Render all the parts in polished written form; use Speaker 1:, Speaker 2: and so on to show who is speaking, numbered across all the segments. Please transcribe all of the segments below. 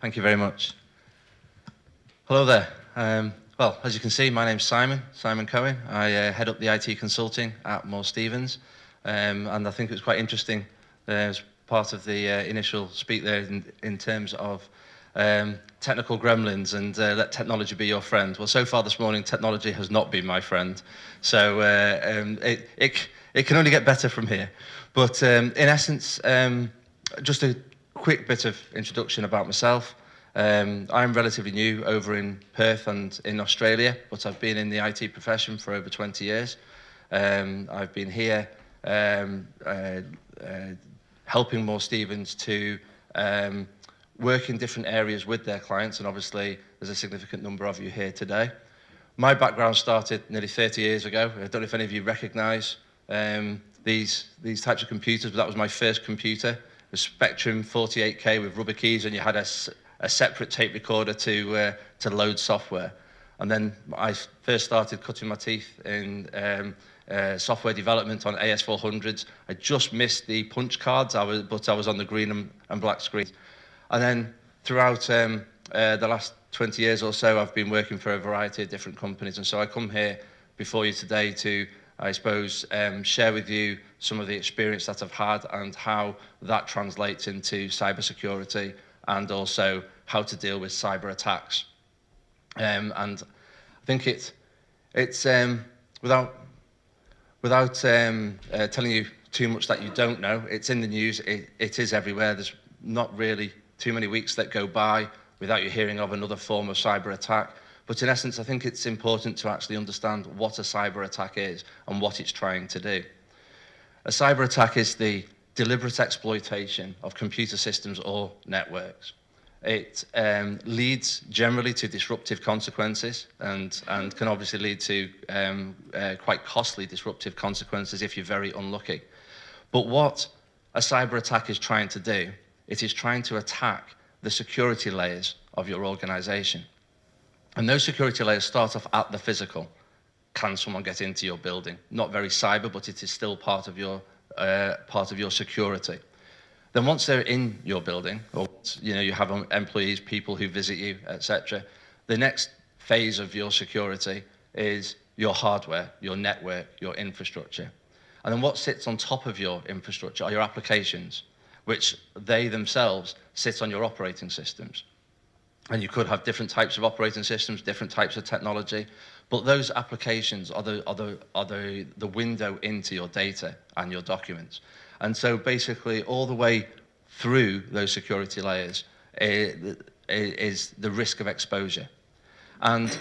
Speaker 1: Thank you very much. Hello there. Well, as you can see, my name's Simon Cohen. I head up the IT consulting at Moore Stephens, and I think it was quite interesting as part of the initial speak there in terms of technical gremlins and let technology be your friend. Well, so far this morning, technology has not been my friend, so it can only get better from here. But in essence, just a quick bit of introduction about myself. I'm relatively new over in Perth and in Australia, but I've been in the IT profession for over 20 years. I've been here helping Moore Stephens to work in different areas with their clients, and obviously there's a significant number of you here today. My background started nearly 30 years ago. I don't know if any of you recognise these types of computers, but that was my first computer. It was Spectrum 48K with rubber keys, and you had a separate tape recorder to load software. And then I first started cutting my teeth in software development on AS400s. I just missed the punch cards, but I was on the green and black screen. And then throughout the last 20 years or so, I've been working for a variety of different companies. And so I come here before you today to, I suppose, share with you some of the experience that I've had and how that translates into cybersecurity, and also how to deal with cyber attacks. And I think it's without telling you too much that you don't know, it's in the news, it is everywhere. There's not really too many weeks that go by without you hearing of another form of cyber attack. But in essence, I think it's important to actually understand what a cyber attack is and what it's trying to do. A cyber attack is the deliberate exploitation of computer systems or networks. It leads generally to disruptive consequences and can obviously lead to quite costly disruptive consequences if you're very unlucky. But what a cyber attack is trying to do, it is trying to attack the security layers of your organization. And those security layers start off at the physical. Can someone get into your building? Not very cyber, but it is still part of your security. Then once they're in your building, or you have employees, people who visit you, etc., the next phase of your security is your hardware, your network, your infrastructure. And then what sits on top of your infrastructure are your applications, which they themselves sit on your operating systems. And you could have different types of operating systems, different types of technology, but those applications are the window into your data and your documents. And so basically all the way through those security layers is the risk of exposure. And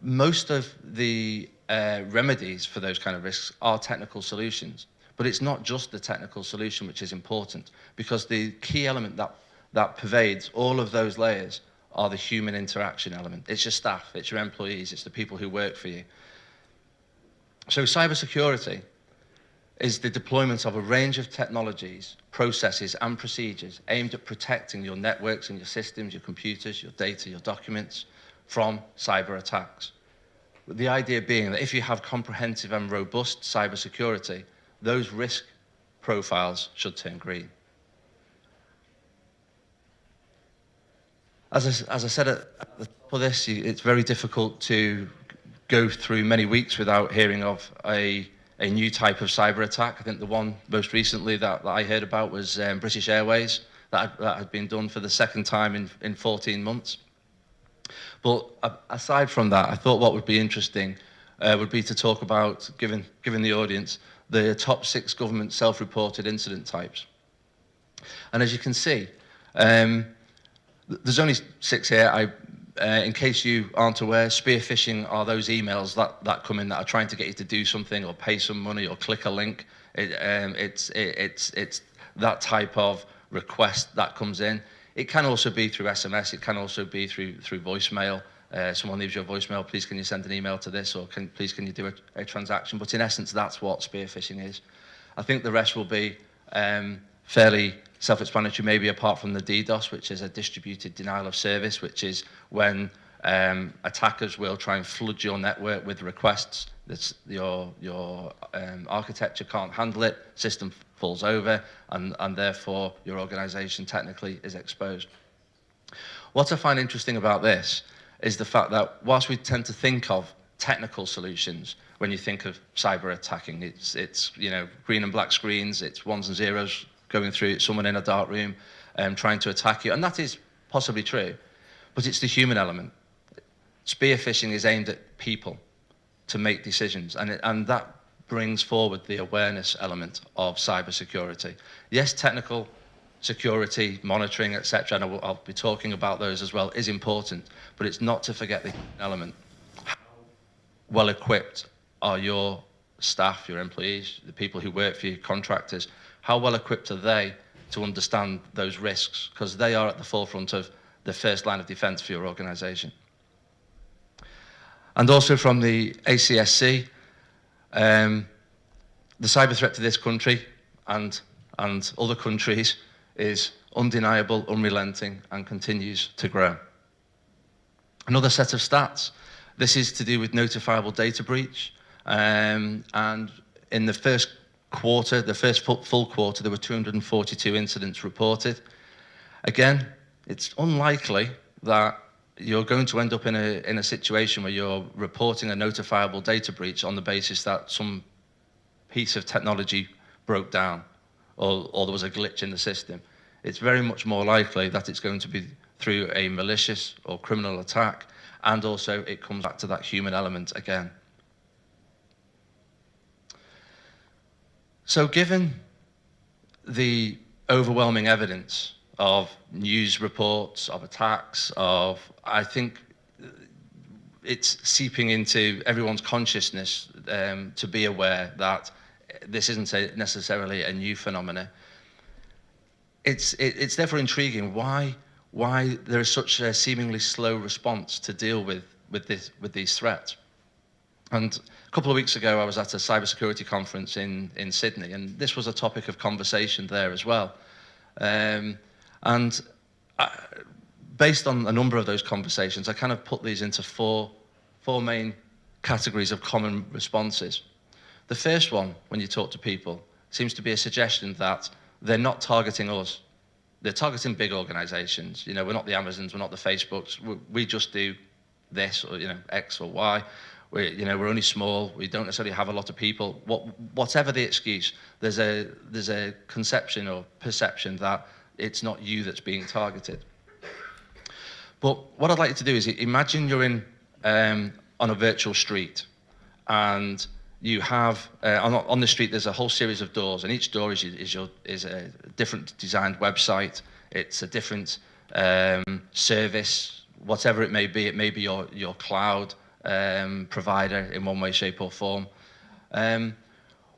Speaker 1: most of the remedies for those kind of risks are technical solutions. But it's not just the technical solution which is important, because the key element that pervades all of those layers are the human interaction element. It's your staff, it's your employees, it's the people who work for you. So cybersecurity is the deployment of a range of technologies, processes, and procedures aimed at protecting your networks and your systems, your computers, your data, your documents from cyber attacks. The idea being that if you have comprehensive and robust cybersecurity, those risk profiles should turn green. As I said at the top of this, it's very difficult to go through many weeks without hearing of a new type of cyber attack. I think the one most recently that I heard about was British Airways, that had been done for the second time in 14 months. But aside from that, I thought what would be interesting would be to talk about, given the audience, the top 6 government self-reported incident types. And as you can see, there's only 6 here. In case you aren't aware, spear phishing are those emails that come in that are trying to get you to do something or pay some money or click a link. It's that type of request that comes in. It can also be through SMS. It can also be through voicemail. Someone leaves your voicemail, please can you send an email to this, or please can you do a transaction. But in essence, that's what spear phishing is. I think the rest will be fairly self-explanatory, maybe apart from the DDoS, which is a distributed denial of service, which is when attackers will try and flood your network with requests that your architecture can't handle it, system falls over, and therefore your organization technically is exposed. What I find interesting about this is the fact that whilst we tend to think of technical solutions when you think of cyber attacking, it's you know, green and black screens, it's ones and zeros going through, it's someone in a dark room trying to attack you, and that is possibly true, but it's the human element. Spear phishing is aimed at people to make decisions, and that brings forward the awareness element of cybersecurity. Yes, technical security, monitoring, etc., and I'll be talking about those as well, is important, but it's not to forget the element. How well equipped are your staff, your employees, the people who work for you, contractors? How well equipped are they to understand those risks? Because they are at the forefront of the first line of defense for your organization. And also from the ACSC, the cyber threat to this country and other countries is undeniable, unrelenting, and continues to grow. Another set of stats. This is to do with notifiable data breach. And in the first quarter, the first full quarter, there were 242 incidents reported. Again, it's unlikely that you're going to end up in a situation where you're reporting a notifiable data breach on the basis that some piece of technology broke down or there was a glitch in the system. It's very much more likely that it's going to be through a malicious or criminal attack, and also it comes back to that human element again. So given the overwhelming evidence of news reports, of attacks, I think it's seeping into everyone's consciousness to be aware that this isn't necessarily a new phenomenon. It's therefore intriguing why there is such a seemingly slow response to deal with these threats. And a couple of weeks ago, I was at a cybersecurity conference in Sydney, and this was a topic of conversation there as well. Based on a number of those conversations, I kind of put these into four main categories of common responses. The first one, when you talk to people, seems to be a suggestion that they're not targeting us. They're targeting big organizations. You know, we're not the Amazons, we're not the Facebooks. We just do this, or, you know, X or Y. We're only small. We don't necessarily have a lot of people. Whatever the excuse, there's a conception or perception that it's not you that's being targeted. But what I'd like you to do is imagine you're in on a virtual street, and you have on the street there's a whole series of doors, and each door is a different designed website. It's a different service, whatever it may be. It may be your cloud provider in one way, shape, or form.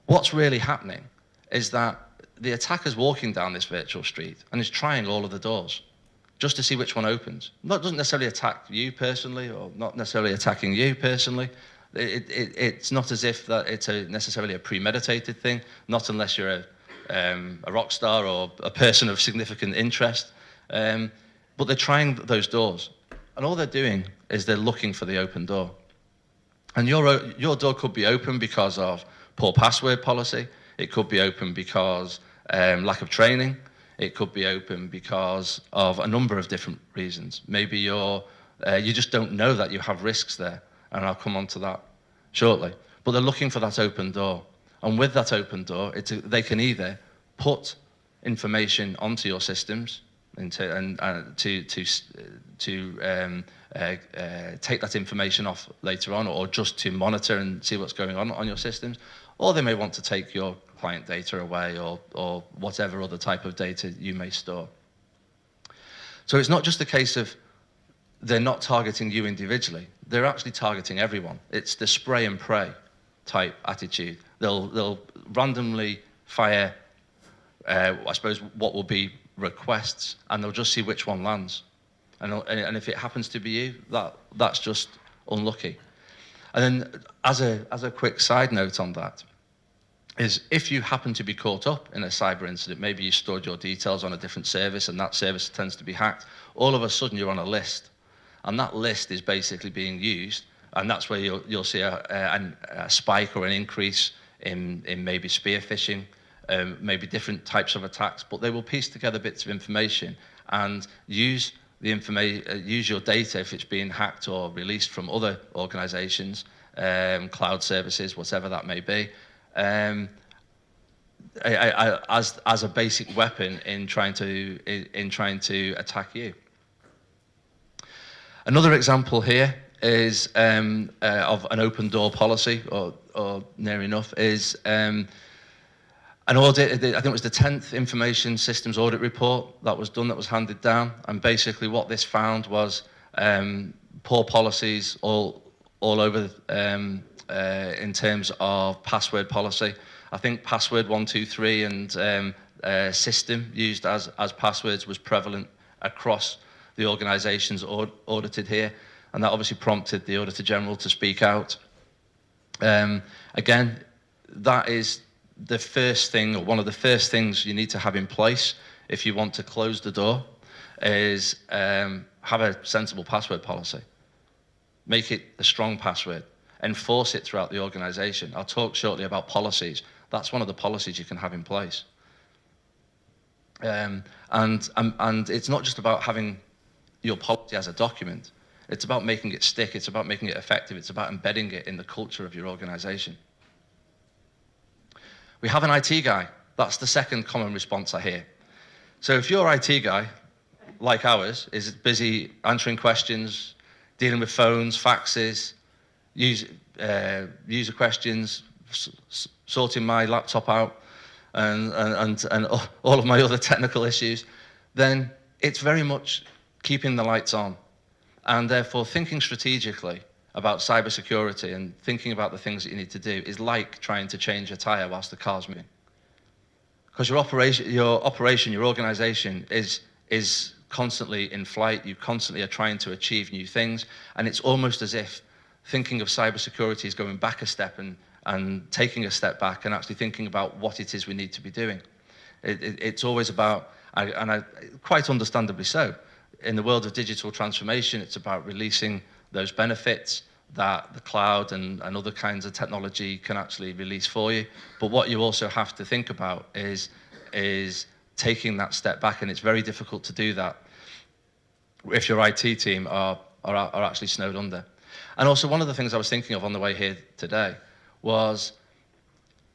Speaker 1: What's really happening is that the attacker's walking down this virtual street and is trying all of the doors just to see which one opens. Doesn't necessarily attack you personally, or not necessarily attacking you personally. It's not as if that it's necessarily a premeditated thing, not unless you're a rock star or a person of significant interest. But they're trying those doors, and all they're doing is they're looking for the open door. And your door could be open because of poor password policy. It could be open because lack of training. It could be open because of a number of different reasons. Maybe you just don't know that you have risks there, and I'll come on to that shortly. But they're looking for that open door, and with that open door, they can either put information onto your systems and to take that information off later on, or just to monitor and see what's going on your systems, or they may want to take your client data away, or whatever other type of data you may store. So it's not just a case of they're not targeting you individually, they're actually targeting everyone. It's the spray and pray type attitude. They'll randomly fire, I suppose, what will be requests, and they'll just see which one lands. And if it happens to be you, that's just unlucky. And then as a quick side note on that, is if you happen to be caught up in a cyber incident, maybe you stored your details on a different service and that service tends to be hacked, all of a sudden you're on a list. And that list is basically being used, and that's where you'll see a spike or an increase in maybe spear phishing, maybe different types of attacks, but they will piece together bits of information and use use your data if it's being hacked or released from other organizations, cloud services, whatever that may be, as a basic weapon in trying to attack you. Another example here is of an open door policy, or near enough, is an audit. I think it was the 10th Information Systems Audit Report that was done, that was handed down, and basically what this found was poor policies all over in terms of password policy. I think password 123 and system used as passwords was prevalent across the organisations audited here, and that obviously prompted the Auditor General to speak out. Again, that is the first thing, or one of the first things you need to have in place if you want to close the door, is have a sensible password policy. Make it a strong password. Enforce it throughout the organisation. I'll talk shortly about policies. That's one of the policies you can have in place. And it's not just about having your policy as a document. It's about making it stick. It's about making it effective. It's about embedding it in the culture of your organisation. We have an IT guy. That's the second common response I hear. So if your IT guy, like ours, is busy answering questions, dealing with phones, faxes, user questions, sorting my laptop out, and all of my other technical issues, then it's very much keeping the lights on, and therefore thinking strategically about cybersecurity and thinking about the things that you need to do is like trying to change a tire whilst the car's moving. Because your organization is constantly in flight. You constantly are trying to achieve new things, and it's almost as if thinking of cybersecurity is going back a step and taking a step back and actually thinking about what it is we need to be doing. It's always about, and quite understandably so, in the world of digital transformation, it's about releasing those benefits that the cloud and other kinds of technology can actually release for you. But what you also have to think about is taking that step back, and it's very difficult to do that if your IT team are actually snowed under. And also, one of the things I was thinking of on the way here today was,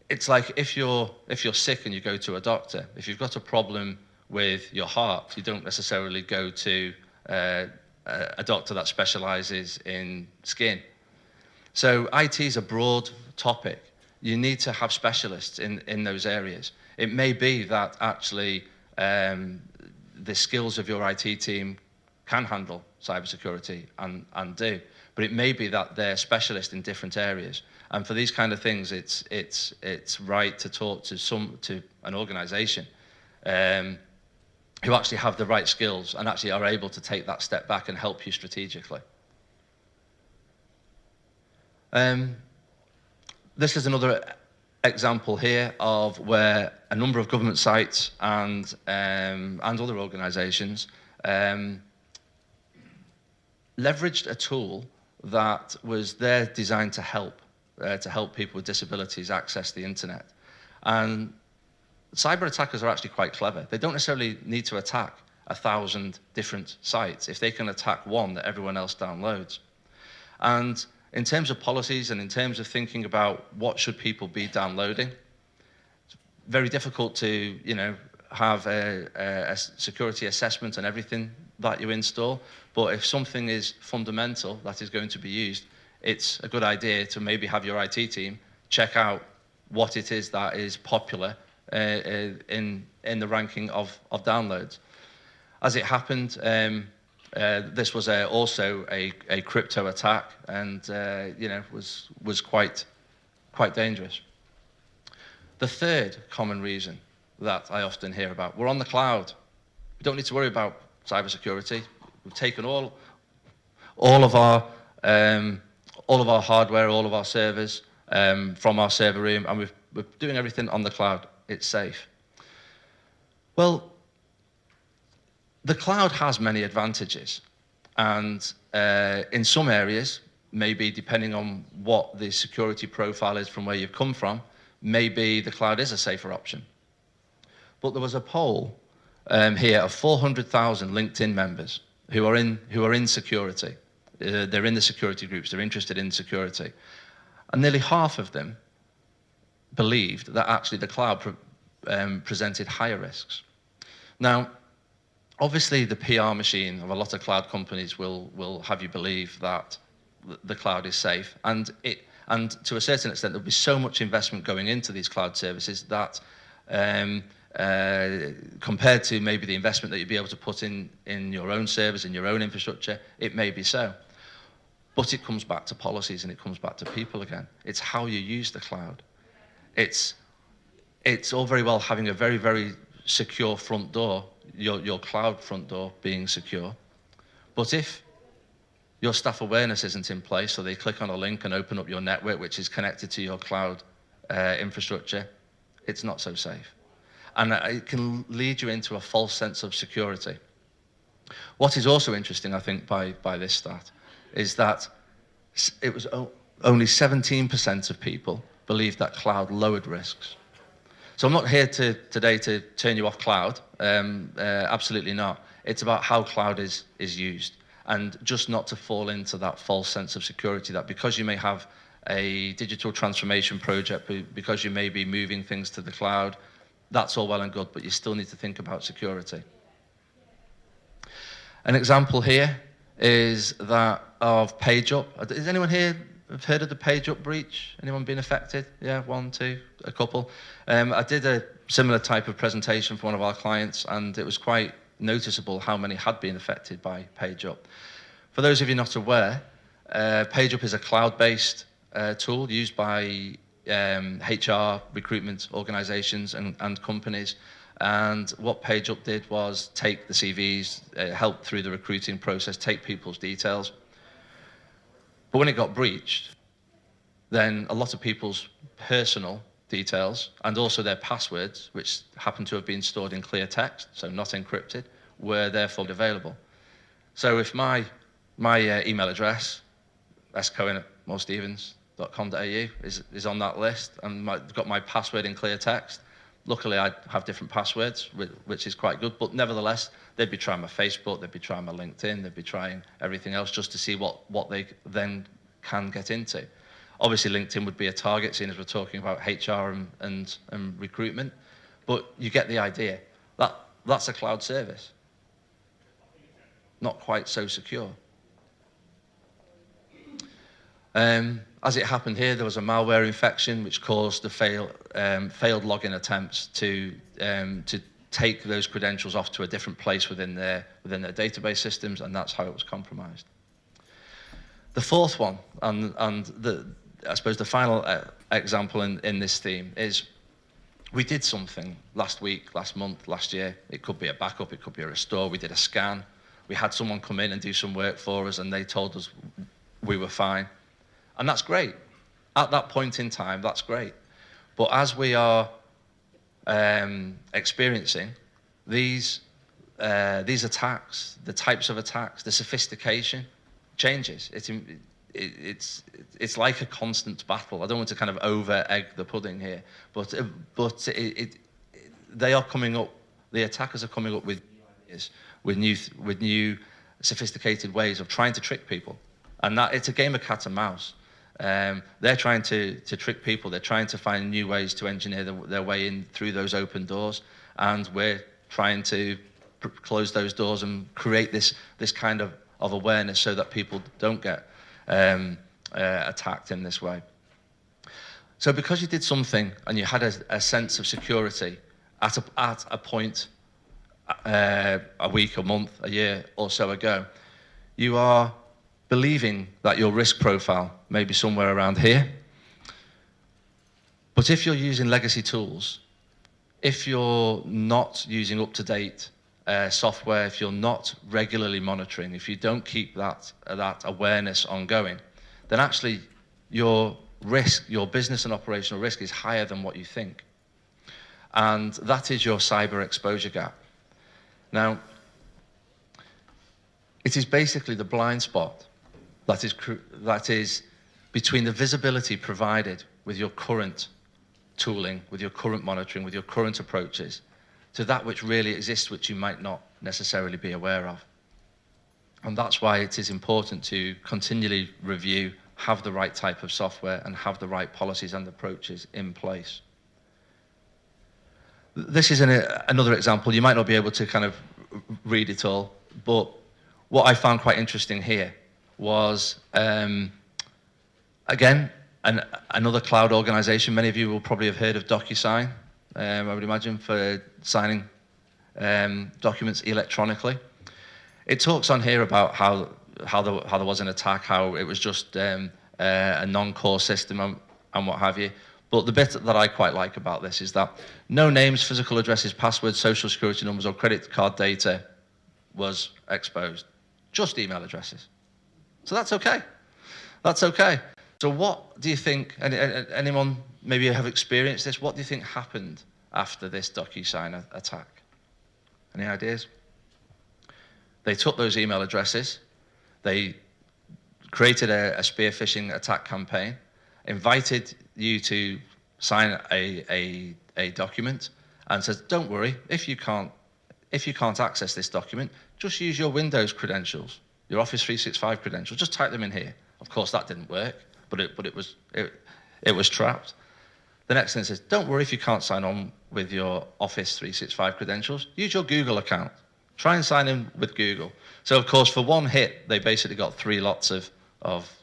Speaker 1: it's like if you're sick and you go to a doctor, if you've got a problem with your heart, you don't necessarily go to a doctor that specializes in skin. So IT is a broad topic. You need to have specialists in those areas. It may be that actually the skills of your IT team can handle cybersecurity and do, but it may be that they're specialists in different areas. And for these kind of things, it's right to talk to an organization who actually have the right skills and actually are able to take that step back and help you strategically. This is another example here of where a number of government sites and other organizations leveraged a tool that was there designed to help people with disabilities access the internet. And cyber attackers are actually quite clever. They don't necessarily need to attack 1,000 different sites if they can attack one that everyone else downloads. And in terms of policies and in terms of thinking about what should people be downloading, it's very difficult to have a security assessment on everything that you install. But if something is fundamental that is going to be used, it's a good idea to maybe have your IT team check out what it is that is popular in the ranking of downloads. As it happened, this was also a crypto attack, and was quite dangerous. The third common reason that I often hear about: we're on the cloud. We don't need to worry about cybersecurity. We've taken all of our hardware, all of our servers from our server room, and we're doing everything on the cloud. It's safe. Well, the cloud has many advantages, and in some areas, maybe depending on what the security profile is from where you've come from, maybe the cloud is a safer option. But there was a poll here of 400,000 LinkedIn members who are in security. They're in the security groups, they're interested in security. And nearly half of them believed that actually the cloud presented higher risks. Now, obviously the PR machine of a lot of cloud companies will have you believe that the cloud is safe, and to a certain extent there'll be so much investment going into these cloud services that compared to maybe the investment that you'd be able to put in your own servers, in your own infrastructure, it may be so. But it comes back to policies and it comes back to people again. It's how you use the cloud. It's all very well having a very, very secure front door, your cloud front door being secure. But if your staff awareness isn't in place, so they click on a link and open up your network, which is connected to your cloud infrastructure, it's not so safe. And it can lead you into a false sense of security. What is also interesting, I think, by this stat, is that it was only 17% of people believed that cloud lowered risks. So I'm not here today to turn you off cloud, absolutely not. It's about how cloud is used, and just not to fall into that false sense of security that because you may have a digital transformation project, because you may be moving things to the cloud, that's all well and good, but you still need to think about security. An example here is that of PageUp. Is anyone here have heard of the PageUp breach? Anyone been affected? Yeah, one, two, a couple. I did a similar type of presentation for one of our clients, and it was quite noticeable how many had been affected by PageUp. For those of you not aware, PageUp is a cloud-based tool used by HR, recruitment organizations and companies. And what PageUp did was take the CVs, help through the recruiting process, take people's details. But when it got breached, then a lot of people's personal details and also their passwords, which happened to have been stored in clear text, so not encrypted, were therefore available. So if my email address, scohen@morestevens.com.au, is on that list, and got my password in clear text, luckily I have different passwords, which is quite good, but nevertheless, they'd be trying my Facebook, they'd be trying my LinkedIn, they'd be trying everything else just to see what they then can get into. Obviously, LinkedIn would be a target, seeing as we're talking about HR and recruitment, but you get the idea. That's a cloud service. Not quite so secure. As it happened here, there was a malware infection which caused the failed login attempts to take those credentials off to a different place within their database systems, and that's how it was compromised. The fourth one, and I suppose the final example in this theme is we did something last week, last month, last year. It could be a backup, it could be a restore. We did a scan. We had someone come in and do some work for us, and they told us we were fine. And that's great. At that point in time, that's great. But as we are experiencing these attacks, the types of attacks, the sophistication changes. It's like a constant battle. I don't want to kind of over-egg the pudding here, but they are coming up. The attackers are coming up with ideas, with new sophisticated ways of trying to trick people, and that it's a game of cat and mouse. They're trying to trick people. They're trying to find new ways to engineer their way in through those open doors, and we're trying to close those doors and create this kind of awareness so that people don't get attacked in this way. So because you did something and you had a sense of security at a point a week, a month, a year or so ago, you are believing that your risk profile may be somewhere around here. But if you're using legacy tools, if you're not using up-to-date software, if you're not regularly monitoring, if you don't keep that awareness ongoing, then actually your risk, your business and operational risk is higher than what you think. And that is your cyber exposure gap. Now, it is basically the blind spot that is between the visibility provided with your current tooling, with your current monitoring, with your current approaches, to that which really exists, which you might not necessarily be aware of. And that's why it is important to continually review, have the right type of software, and have the right policies and approaches in place. This is another example. You might not be able to kind of read it all, but what I found quite interesting here was, again, another cloud organization. Many of you will probably have heard of DocuSign, I would imagine, for signing documents electronically. It talks on here about how there was an attack, how it was just a non-core system and what have you. But the bit that I quite like about this is that no names, physical addresses, passwords, social security numbers, or credit card data was exposed. Just email addresses. So that's okay. That's okay. So what do you think, anyone maybe have experienced this, what do you think happened after this DocuSign attack? Any ideas? They took those email addresses, they created a spear phishing attack campaign, invited you to sign a document, and said, don't worry, if you can't access this document, just use your Windows credentials, your Office 365 credentials, just type them in here. Of course, that didn't work, but it was trapped. The next thing says, don't worry if you can't sign on with your Office 365 credentials, use your Google account. Try and sign in with Google. So, of course, for one hit, they basically got 3 lots of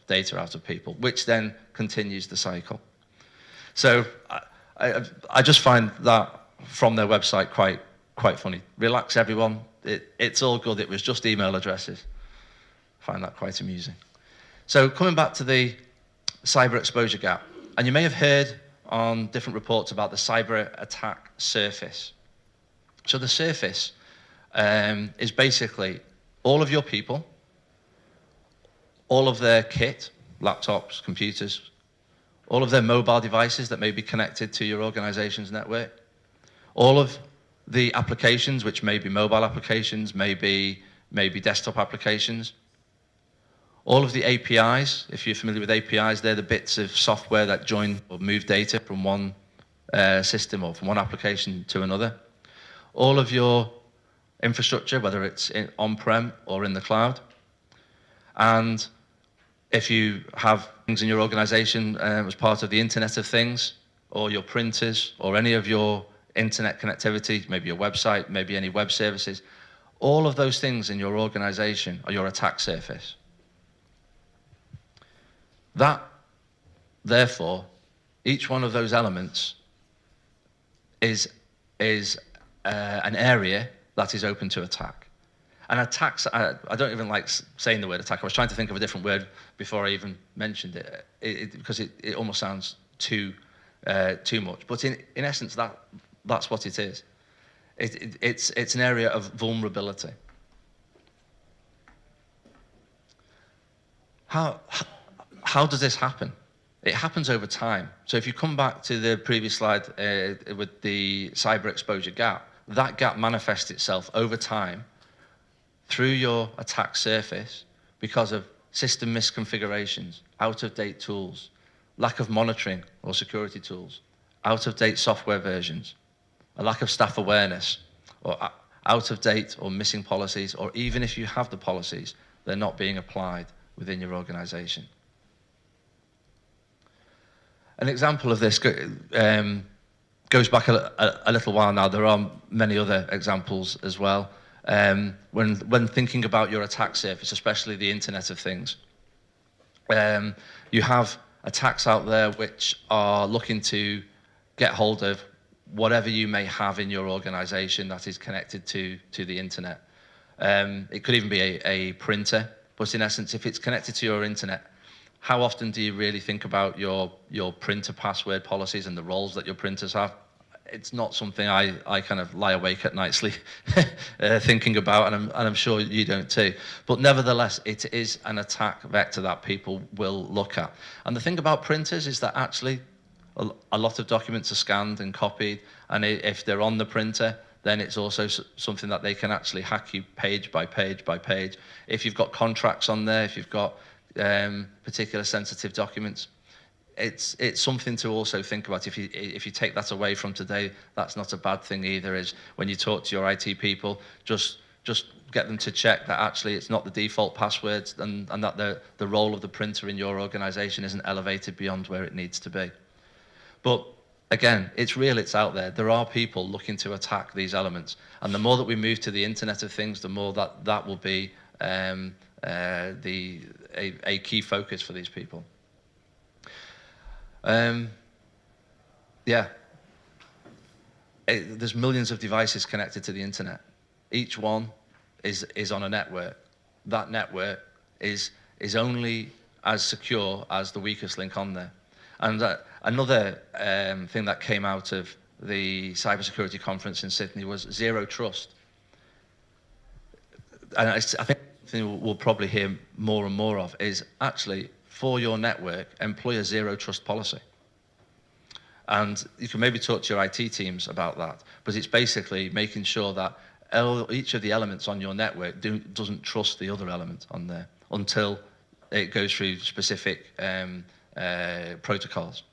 Speaker 1: data out of people, which then continues the cycle. So I just find that from their website quite funny. Relax, everyone. It's all good. It was just email addresses. I find that quite amusing. So coming back to the cyber exposure gap, and you may have heard on different reports about the cyber attack surface. So the surface is basically all of your people, all of their kit, laptops, computers, all of their mobile devices that may be connected to your organization's network, all of the applications, which may be mobile applications, may be desktop applications, all of the APIs. If you're familiar with APIs, they're the bits of software that join or move data from one system or from one application to another. All of your infrastructure, whether it's on-prem or in the cloud. And if you have things in your organization as part of the Internet of Things, or your printers, or any of your internet connectivity, maybe your website, maybe any web services, all of those things in your organization are your attack surface. That, therefore, each one of those elements is an area that is open to attack. And attacks, I don't even like saying the word attack. I was trying to think of a different word before I even mentioned it, because it almost sounds too much. But in essence, that's what it is. It's an area of vulnerability. How does this happen? It happens over time. So if you come back to the previous slide with the cyber exposure gap, that gap manifests itself over time through your attack surface because of system misconfigurations, out-of-date tools, lack of monitoring or security tools, out-of-date software versions, a lack of staff awareness, or out-of-date or missing policies, or even if you have the policies, they're not being applied within your organization. An example of this goes back a little while now. There are many other examples as well. When thinking about your attack surface, especially the Internet of Things, you have attacks out there which are looking to get hold of whatever you may have in your organization that is connected to the internet. It could even be a printer, but in essence, if it's connected to your internet, how often do you really think about your printer password policies and the roles that your printers have? It's not something I kind of lie awake at night thinking about, and I'm sure you don't too. But nevertheless, it is an attack vector that people will look at. And the thing about printers is that actually a lot of documents are scanned and copied, and if they're on the printer, then it's also something that they can actually hack you page by page by page. If you've got contracts on there, if you've got particular sensitive documents, it's something to also think about. If you take that away from today, that's not a bad thing either. Is when you talk to your IT people, just just get them to check that actually it's not the default passwords, and that the role of the printer in your organization isn't elevated beyond where it needs to be. But again, it's real, it's out there. There are people looking to attack these elements. And the more that we move to the Internet of Things, the more that will be a key focus for these people. There's millions of devices connected to the Internet. Each one is on a network. That network is only as secure as the weakest link on there. And another thing that came out of the cybersecurity conference in Sydney was zero trust. And I think something we'll probably hear more and more of is actually, for your network, employ a zero trust policy. And you can maybe talk to your IT teams about that, but it's basically making sure that each of the elements on your network doesn't trust the other element on there until it goes through specific protocols.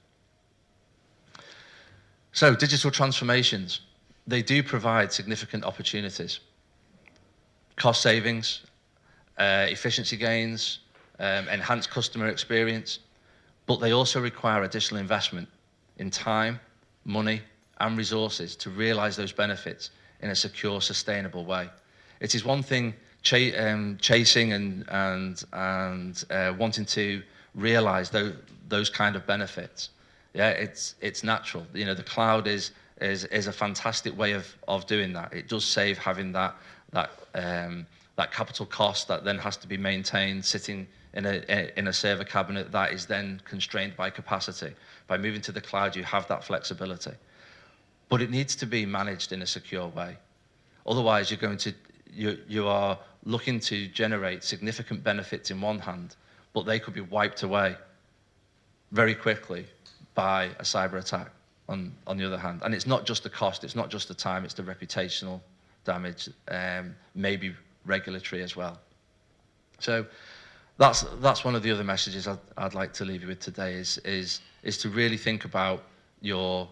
Speaker 1: So digital transformations, they do provide significant opportunities. Cost savings, efficiency gains, enhanced customer experience, but they also require additional investment in time, money, and resources to realize those benefits in a secure, sustainable way. It is one thing chasing and wanting to realize those kind of benefits. Yeah, it's natural. You know, the cloud is a fantastic way of doing that. It does save having that capital cost that then has to be maintained sitting in a server cabinet that is then constrained by capacity. By moving to the cloud, you have that flexibility. But it needs to be managed in a secure way. Otherwise, you are looking to generate significant benefits in one hand, but they could be wiped away very quickly by a cyber attack on the other hand. And it's not just the cost, it's not just the time, it's the reputational damage, maybe regulatory as well. So that's one of the other messages I'd like to leave you with today is to really think about your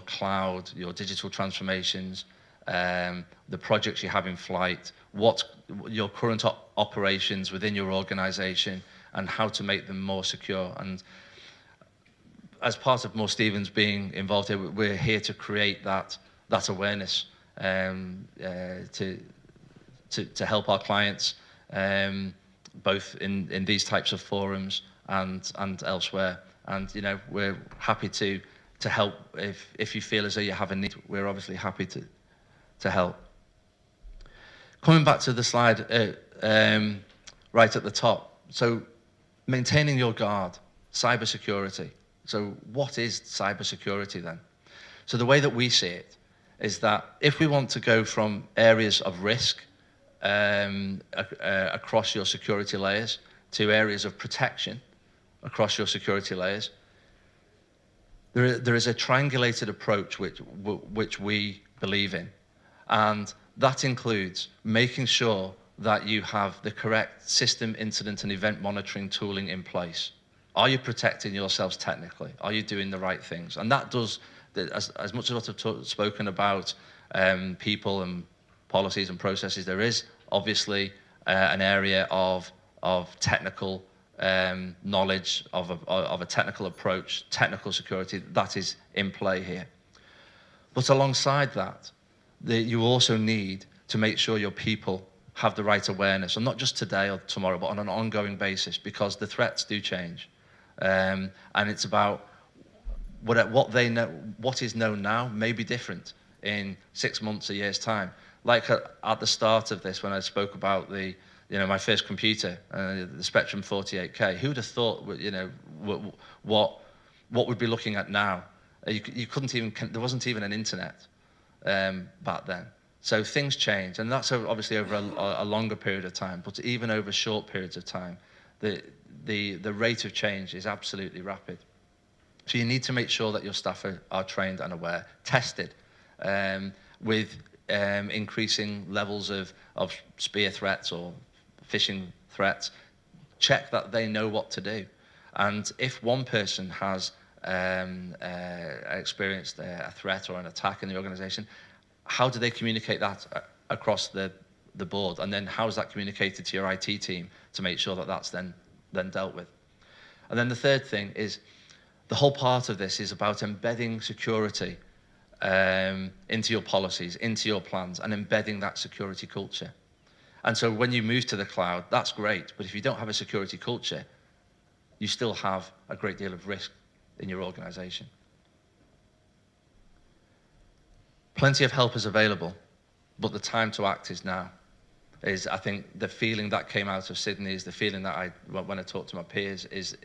Speaker 1: cloud, your digital transformations, the projects you have in flight, what your current operations within your organization, and how to make them more secure. And as part of Moore Stephens being involved here, we're here to create that awareness to help our clients, both in these types of forums and elsewhere. And you know, we're happy to help if you feel as though you have a need. We're obviously happy to help. Coming back to the slide right at the top. So maintaining your guard, cybersecurity. So what is cybersecurity then? So the way that we see it is that if we want to go from areas of risk across your security layers to areas of protection across your security layers, there is a triangulated approach which we believe in. And that includes making sure that you have the correct system, incident, and event monitoring tooling in place. Are you protecting yourselves technically? Are you doing the right things? And that does, as much as I've spoken about people and policies and processes, there is obviously an area of technical knowledge, of a technical approach, technical security that is in play here. But alongside that, you also need to make sure your people have the right awareness, and not just today or tomorrow, but on an ongoing basis, because the threats do change. And it's about what they know, what is known now may be different in 6 months, a year's time. Like at the start of this, when I spoke about my first computer, the Spectrum 48K, who would have thought, what we'd be looking at now? You couldn't even, there wasn't even an internet back then. So things change, and that's obviously over a longer period of time, but even over short periods of time, the rate of change is absolutely rapid. So you need to make sure that your staff are trained and aware, tested, with increasing levels of spear threats or phishing threats. Check that they know what to do. And if one person has experienced a threat or an attack in the organization, how do they communicate that across the the board, and then how is that communicated to your IT team to make sure that that's then dealt with. And then the third thing is the whole part of this is about embedding security into your policies, into your plans, and embedding that security culture. And so when you move to the cloud, that's great, but if you don't have a security culture, you still have a great deal of risk in your organization. Plenty of help is available, but the time to act is now. I think the feeling that came out of Sydney is the feeling that when I talk to my peers is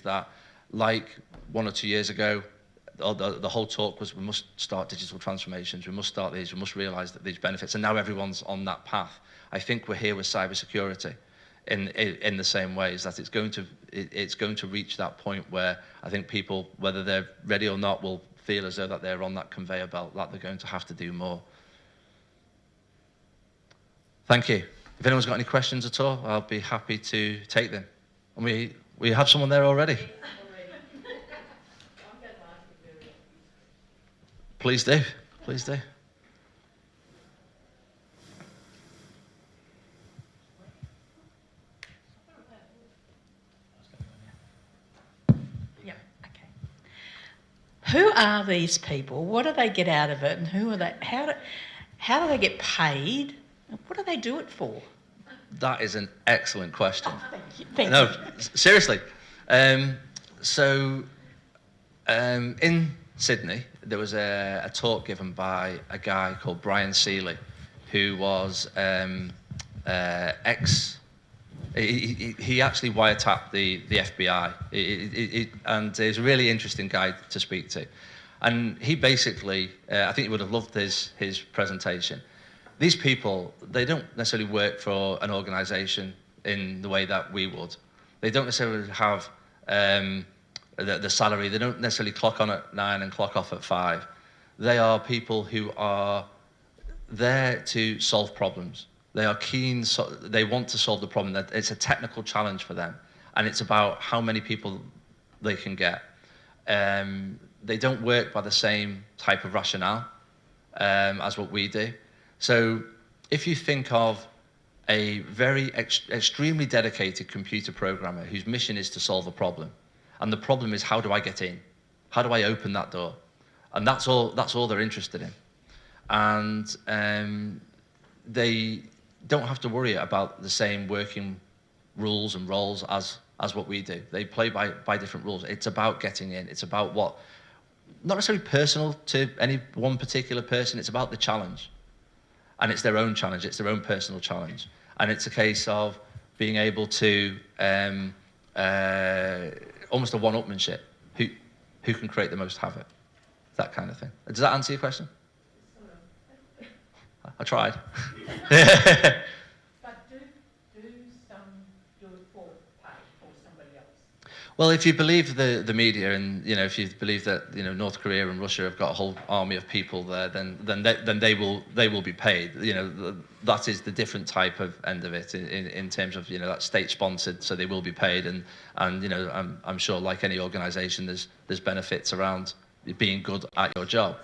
Speaker 1: that, like 1 or 2 years ago, the whole talk was we must start digital transformations, we must start these, we must realise that these benefits, and now everyone's on that path. I think we're here with cybersecurity in the same ways, that it's going to reach that point where I think people, whether they're ready or not, will feel as though that they're on that conveyor belt, that they're going to have to do more. Thank you. If anyone's got any questions at all, I'll be happy to take them. And we have someone there already. Please do. Please do.
Speaker 2: Yeah. Okay. Who are these people? What do they get out of it? And who are they? How do they get paid? What do they do it for?
Speaker 1: That is an excellent question.
Speaker 2: Oh, thank you.
Speaker 1: Seriously. In Sydney, there was a talk given by a guy called Brian Seeley, who was he actually wiretapped the FBI, and he's a really interesting guy to speak to. And he basically, I think you would have loved his presentation. These people, they don't necessarily work for an organisation in the way that we would. They don't necessarily have the salary. They don't necessarily clock on at 9 and clock off at 5. They are people who are there to solve problems. They are keen, they want to solve the problem. It's a technical challenge for them, and it's about how many people they can get. They don't work by the same type of rationale as what we do. So if you think of a very extremely dedicated computer programmer whose mission is to solve a problem, and the problem is, how do I get in? How do I open that door? And that's all they're interested in. And they don't have to worry about the same working rules and roles as what we do. They play by different rules. It's about getting in. It's about what, not necessarily personal to any one particular person, it's about the challenge. And it's their own challenge, it's their own personal challenge. And it's a case of being able to, almost a one-upmanship, who can create the most havoc, that kind of thing. Does that answer your question? I tried.
Speaker 2: But do some do it for pay for somebody else?
Speaker 1: Well, if you believe the media, and if you believe that North Korea and Russia have got a whole army of people there, then they will be paid. That is the different type of end of it in terms of that's state sponsored, so they will be paid, and I'm sure, like any organisation, there's benefits around being good at your job,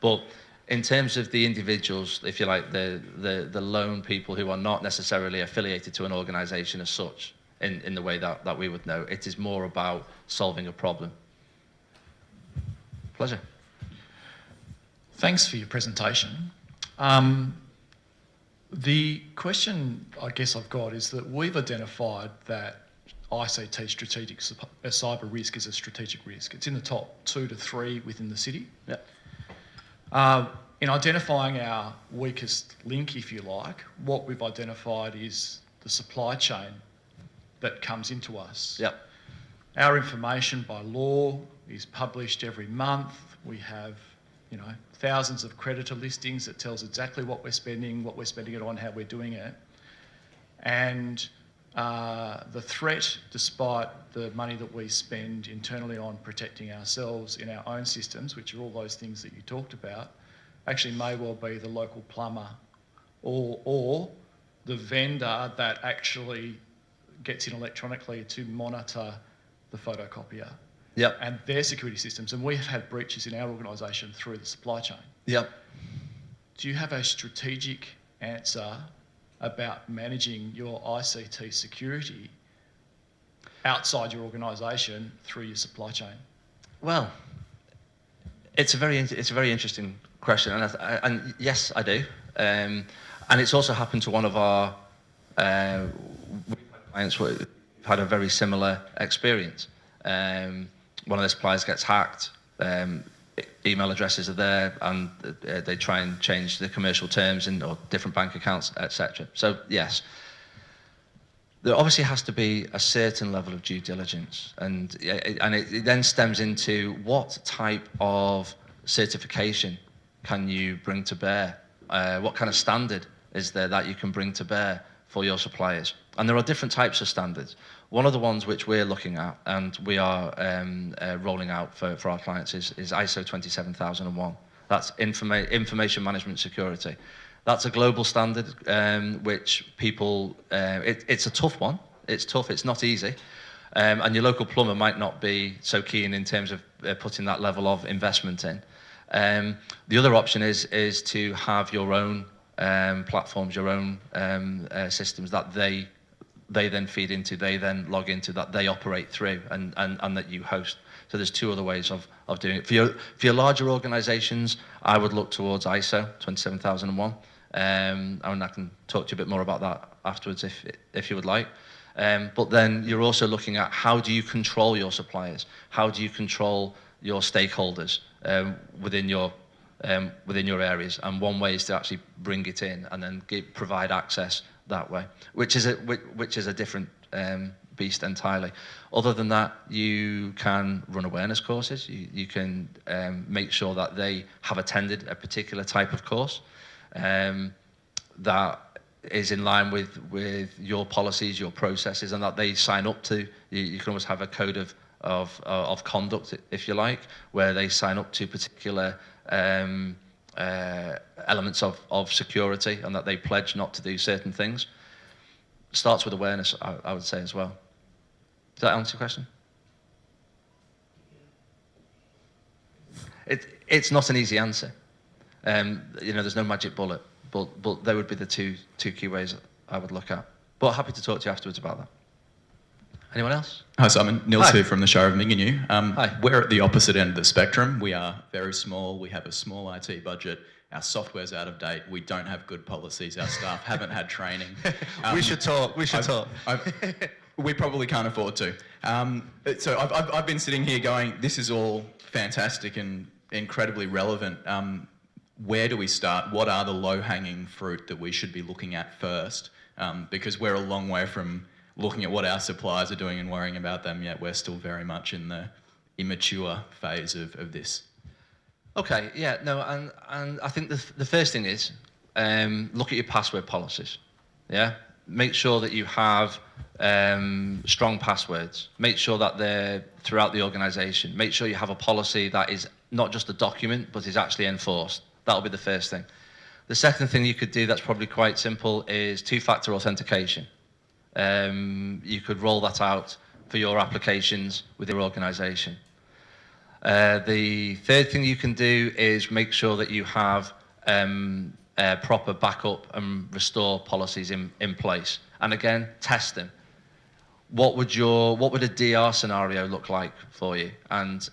Speaker 1: but in terms of the individuals, if you like, the lone people who are not necessarily affiliated to an organisation as such, in the way that we would know, it is more about solving a problem. Pleasure.
Speaker 3: Thanks for your presentation. The question I guess I've got is that we've identified that ICT strategic cyber risk is a strategic risk. It's in the top 2 to 3 within the city.
Speaker 1: Yep.
Speaker 3: In identifying our weakest link, if you like, what we've identified is the supply chain that comes into us.
Speaker 1: Yep.
Speaker 3: Our information by law is published every month. We have, thousands of creditor listings that tells exactly what we're spending it on, how we're doing it. And the threat, despite the money that we spend internally on protecting ourselves in our own systems, which are all those things that you talked about, actually may well be the local plumber or the vendor that actually gets in electronically to monitor the photocopier.
Speaker 1: Yep.
Speaker 3: And their security systems. And we have had breaches in our organisation through the supply chain.
Speaker 1: Yep.
Speaker 3: Do you have a strategic answer about managing your ICT security outside your organisation through your supply chain?
Speaker 1: Well, it's a very interesting question, and yes, I do. And it's also happened to one of our clients who had a very similar experience. One of the suppliers gets hacked. Email addresses are there, and they try and change the commercial terms or different bank accounts, etc. So yes, there obviously has to be a certain level of due diligence, and it then stems into what type of certification can you bring to bear? What kind of standard is there that you can bring to bear for your suppliers? And there are different types of standards. One of the ones which we're looking at and we are rolling out for our clients is ISO 27001. That's information management security. That's a global standard which people, it's a tough one. It's tough, it's not easy. And your local plumber might not be so keen in terms of putting that level of investment in. The other option is to have your own platforms, your own systems that they then feed into, they then log into, that they operate through, and that you host. So there's two other ways of doing it. For your larger organisations, I would look towards ISO 27001. And I can talk to you a bit more about that afterwards if you would like. But then you're also looking at how do you control your suppliers? How do you control your stakeholders within your areas? And one way is to actually bring it in and then provide access that way, which is a different beast entirely. Other than that, you can run awareness courses. You can make sure that they have attended a particular type of course that is in line with your policies, your processes, and that they sign up to. You can almost have a code of conduct, if you like, where they sign up to particular elements of security, and that they pledge not to do certain things. Starts with awareness, I would say, as well. Does that answer your question? It's not an easy answer. There's no magic bullet, but they would be the two key ways I would look at. But happy to talk to you afterwards about that. Anyone else?
Speaker 4: Hi Simon, Nils here from the Shire of Minginoo.
Speaker 1: Hi.
Speaker 4: We're at the opposite end of the spectrum. We are very small, we have a small IT budget, our software's out of date, we don't have good policies, our staff haven't had training.
Speaker 1: We should talk.
Speaker 4: We probably can't afford to. So I've been sitting here going, this is all fantastic and incredibly relevant. Where do we start? What are the low-hanging fruit that we should be looking at first? Because we're a long way from looking at what our suppliers are doing and worrying about them, yet we're still very much in the immature phase of this.
Speaker 1: Okay, yeah, no, and I think the first thing is look at your password policies. Yeah, make sure that you have strong passwords. Make sure that they're throughout the organisation. Make sure you have a policy that is not just a document, but is actually enforced. That'll be the first thing. The second thing you could do that's probably quite simple is two-factor authentication. You could roll that out for your applications with your organisation. The third thing you can do is make sure that you have proper backup and restore policies in place. And again, test them. What would a DR scenario look like for you? And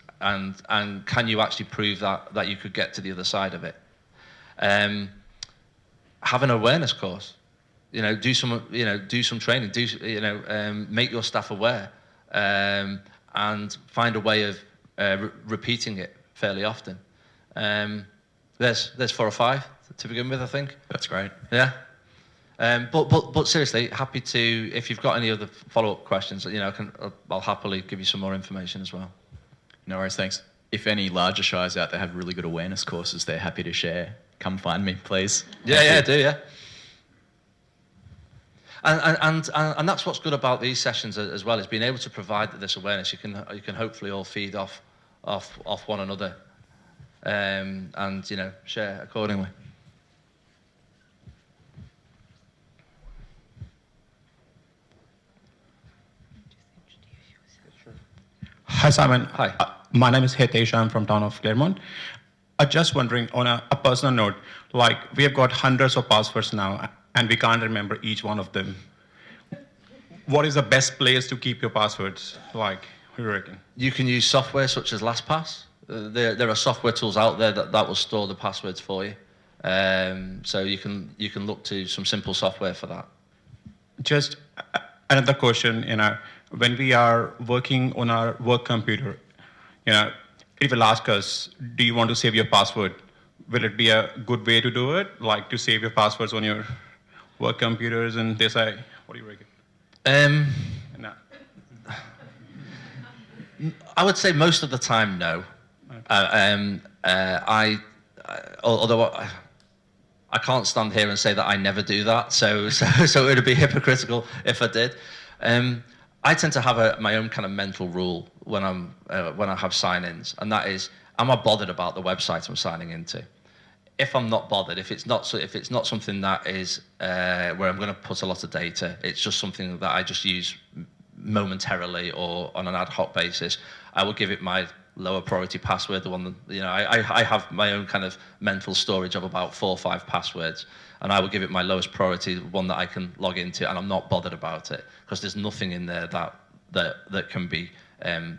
Speaker 1: can you actually prove that you could get to the other side of it? Have an awareness course. Do some training. Make your staff aware, and find a way of repeating it fairly often. There's 4 or 5 to begin with, I think.
Speaker 4: That's great.
Speaker 1: Yeah. But seriously, happy to, if you've got any other follow-up questions, I'll happily give you some more information as well.
Speaker 4: No worries, thanks. If any larger shires out there have really good awareness courses they're happy to share, come find me, please.
Speaker 1: Yeah, do, yeah. And that's what's good about these sessions as well, is being able to provide this awareness. You can hopefully all feed off one another, and share accordingly.
Speaker 5: Hi Simon.
Speaker 1: Hi.
Speaker 5: My name is Hitesh. I'm from town of Claremont. I'm just wondering, on a personal note, like we have got hundreds of passwords now, and we can't remember each one of them. What is the best place to keep your passwords? Like, what do you reckon?
Speaker 1: You can use software such as LastPass. There are software tools out there that will store the passwords for you. So you can look to some simple software for that.
Speaker 5: Just another question, when we are working on our work computer, it will ask us, do you want to save your password? Will it be a good way to do it? Like to save your passwords on your work computers, and they say, what do you reckon? No.
Speaker 1: I would say most of the time, no. Although I can't stand here and say that I never do that, so it would be hypocritical if I did. I tend to have my own kind of mental rule when I have sign-ins, and that is, am I bothered about the website I'm signing into? If I'm not bothered, if it's not something that is where I'm going to put a lot of data, it's just something that I just use momentarily or on an ad hoc basis, I will give it my lower priority password, the one that, I have my own kind of mental storage of about 4 or 5 passwords, and I will give it my lowest priority, one that I can log into, and I'm not bothered about it because there's nothing in there that can be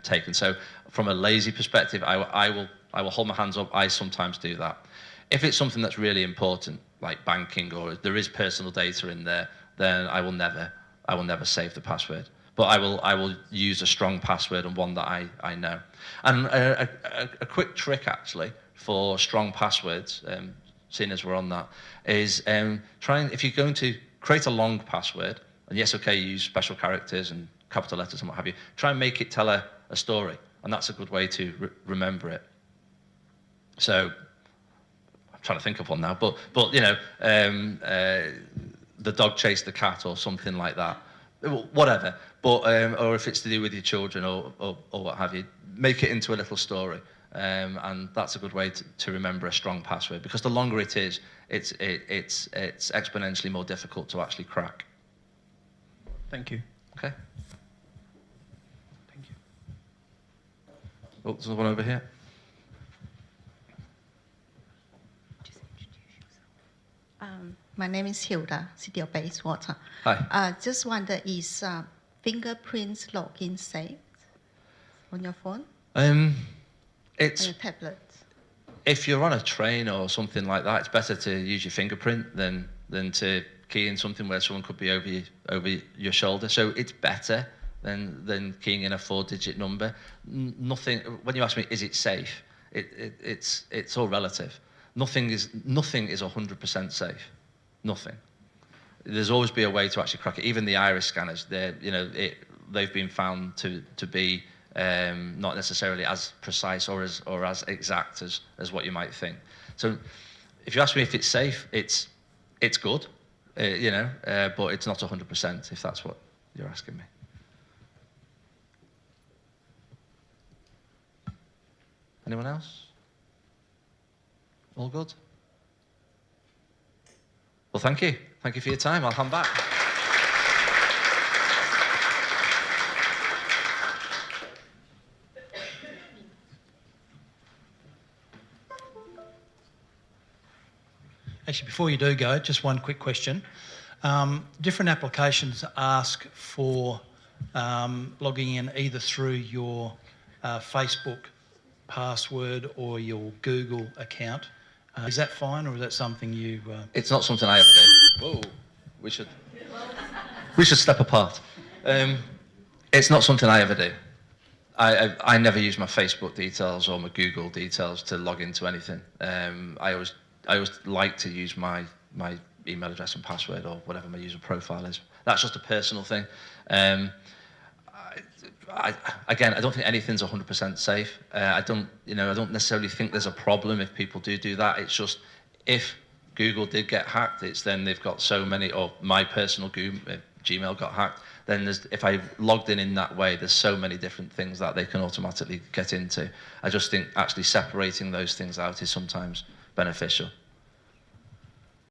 Speaker 1: taken. So from a lazy perspective, I will hold my hands up. I sometimes do that. If it's something that's really important, like banking, or there is personal data in there, then I will never save the password. But I will use a strong password and one that I know. And a quick trick actually for strong passwords, seeing as we're on that, is if you're going to create a long password, and yes, okay, you use special characters and capital letters and what have you, try and make it tell a story, and that's a good way to remember it. So I'm trying to think of one now, but the dog chased the cat or something like that. Whatever, but or if it's to do with your children or what have you, make it into a little story, and that's a good way to remember a strong password, because the longer it is, it's exponentially more difficult to actually crack.
Speaker 5: Thank you.
Speaker 1: Okay.
Speaker 5: Thank you.
Speaker 1: Oh, there's another one over here.
Speaker 6: My name is Hilda, City of Bayswater.
Speaker 1: Hi.
Speaker 6: Just wonder, is fingerprints login safe on your phone? On
Speaker 1: It's
Speaker 6: your tablet?
Speaker 1: if you're on a train or something like that, it's better to use your fingerprint than to key in something where someone could be over your shoulder. So it's better than keying in a 4-digit number. Nothing. When you ask me, is it safe? It's all relative. Nothing is 100% safe. Nothing. There's always be a way to actually crack it. Even the iris scanners, they've been found to be not necessarily as precise or as exact as what you might think. So, if you ask me if it's safe, it's good, but it's not 100%. If that's what you're asking me. Anyone else? All good? Well, thank you. Thank you for your time. I'll hand back.
Speaker 7: Actually, before you do go, just one quick question. Different applications ask for logging in either through your Facebook password or your Google account. Is that fine, or is that something you...
Speaker 1: It's not something I ever did. Whoa, we should step apart. It's not something I ever do. I never use my Facebook details or my Google details to log into anything. I always like to use my email address and password or whatever my user profile is. That's just a personal thing. Again, I don't think anything's 100% safe. I don't necessarily think there's a problem if people do that. It's just, if Google did get hacked, it's then they've got so many, or my personal Gmail got hacked, then if I logged in that way, there's so many different things that they can automatically get into. I just think actually separating those things out is sometimes beneficial.